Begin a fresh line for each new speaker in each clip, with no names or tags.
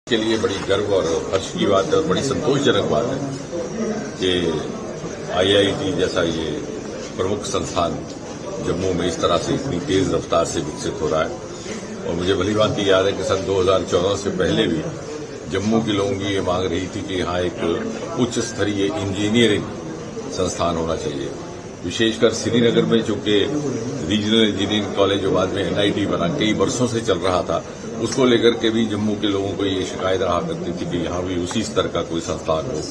के लिए बड़ी गर्व और हर्ष की बात है और बड़ी संतोषजनक बात है कि आईआईटी जैसा ये प्रमुख संस्थान जम्मू में इस तरह से इतनी तेज रफ्तार से विकसित हो रहा है। और मुझे भली बात याद है कि सन 2014 से पहले भी जम्मू के लोगों की ये मांग रही थी कि यहाँ एक उच्च स्तरीय इंजीनियरिंग संस्थान होना चाहिए। विशेषकर श्रीनगर में चूंकि रीजनल इंजीनियरिंग कॉलेज जो बाद में एनआईटी बना कई वर्षों से चल रहा था, उसको लेकर के भी जम्मू के लोगों को ये शिकायत रहा करती थी कि यहाँ भी उसी स्तर का कोई संस्थान हो।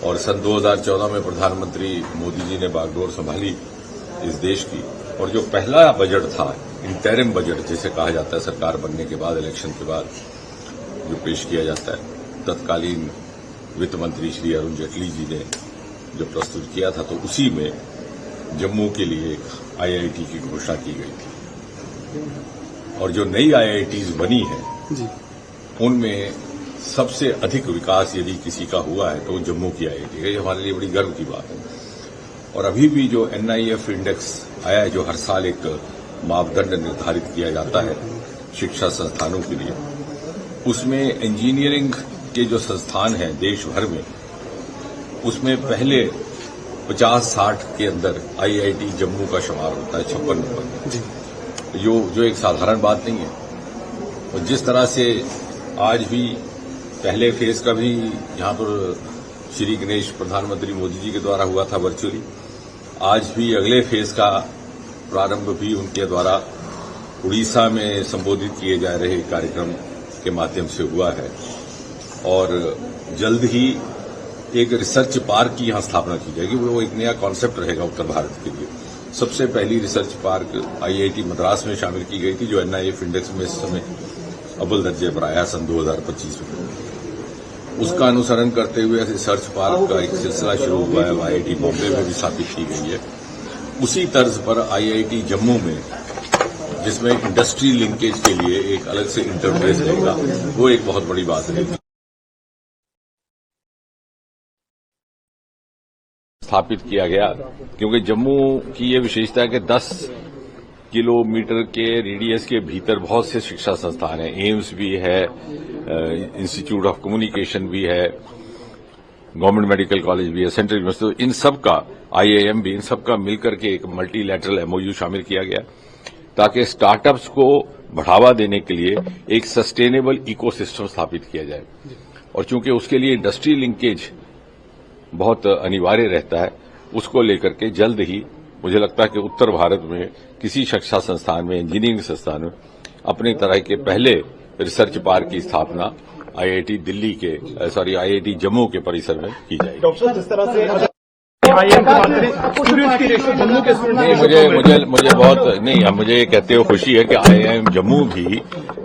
और सन 2014 में प्रधानमंत्री मोदी जी ने बागडोर संभाली इस देश की, और जो पहला बजट था, इंटरिम बजट जिसे कहा जाता है सरकार बनने के बाद, इलेक्शन के बाद जो पेश किया जाता है, तत्कालीन वित्त मंत्री श्री अरुण जेटली जी ने जो प्रस्तुत किया था, तो उसी में जम्मू के लिए एक आईआईटी की घोषणा की गई थी। और जो नई आईआईटीज बनी है उनमें सबसे अधिक विकास यदि किसी का हुआ है तो जम्मू की आईआईटी है। ये हमारे लिए बड़ी गर्व की बात है। और अभी भी जो एनआईएफ इंडेक्स आया है, जो हर साल एक मापदंड निर्धारित किया जाता है शिक्षा संस्थानों के लिए, उसमें इंजीनियरिंग के जो संस्थान हैं देश भर में, उसमें पहले 50-60 के अंदर आईआईटी जम्मू का शुमार होता है, 56 नंबर, जो एक साधारण बात नहीं है। और जिस तरह से आज भी पहले फेज का भी यहां पर श्री गणेश प्रधानमंत्री मोदी जी के द्वारा हुआ था वर्चुअली, आज भी अगले फेज का प्रारंभ भी उनके द्वारा उड़ीसा में संबोधित किए जा रहे कार्यक्रम के माध्यम से हुआ है। और जल्द ही एक रिसर्च पार्क की यहां स्थापना की जाएगी। वो एक नया कॉन्सेप्ट रहेगा उत्तर भारत के लिए। सबसे पहली रिसर्च पार्क आईआईटी मद्रास में शामिल की गई थी, जो एनआईएफ इंडेक्स में इस समय अव्वल दर्जे पर आया सन 2025 में। उसका अनुसरण करते हुए रिसर्च पार्क का एक सिलसिला शुरू हुआ है, आईआईटी बॉम्बे में भी स्थापित की गई है। उसी तर्ज पर आईआईटी जम्मू में, जिसमें इंडस्ट्री लिंकेज के लिए एक अलग से इंटरफेस रहेगा, वो एक बहुत बड़ी बात रहेगी। स्थापित किया गया, क्योंकि जम्मू की ये विशेषता है कि 10 किलोमीटर के रेडियस के भीतर बहुत से शिक्षा संस्थान हैं। एम्स भी है, इंस्टीट्यूट ऑफ कम्युनिकेशन भी है, गवर्नमेंट मेडिकल कॉलेज भी है, सेंट्रल यूनिवर्सिटी, तो इन सब का, आईआईएम भी, इन सब का मिलकर के एक मल्टीलैटरल एमओयू शामिल किया गया, ताकि स्टार्टअप्स को बढ़ावा देने के लिए एक सस्टेनेबल इकोसिस्टम स्थापित किया जाए। और चूंकि उसके लिए इंडस्ट्री लिंकेज बहुत अनिवार्य रहता है, उसको लेकर के जल्द ही मुझे लगता है कि उत्तर भारत में किसी शिक्षा संस्थान में, इंजीनियरिंग संस्थान में अपने तरह के पहले रिसर्च पार्क की स्थापना आईआईटी दिल्ली के आईआईटी जम्मू के परिसर में की जाएगी।
डॉक्टर, जिस तरह से आईआईएम की बात करें, जम्मू के
स्टूडेंट मुझे कहते हुए खुशी है कि आईआईएम जम्मू भी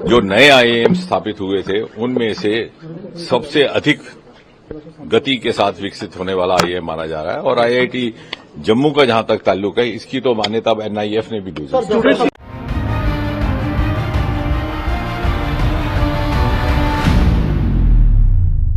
जो नए आईआईएम स्थापित हुए थे उनमें से सबसे अधिक गति के साथ विकसित होने वाला आईआईएम माना जा रहा है। और आईआईटी जम्मू का जहां तक ताल्लुक है, इसकी तो मान्यता एनआईएफ ने भी दी।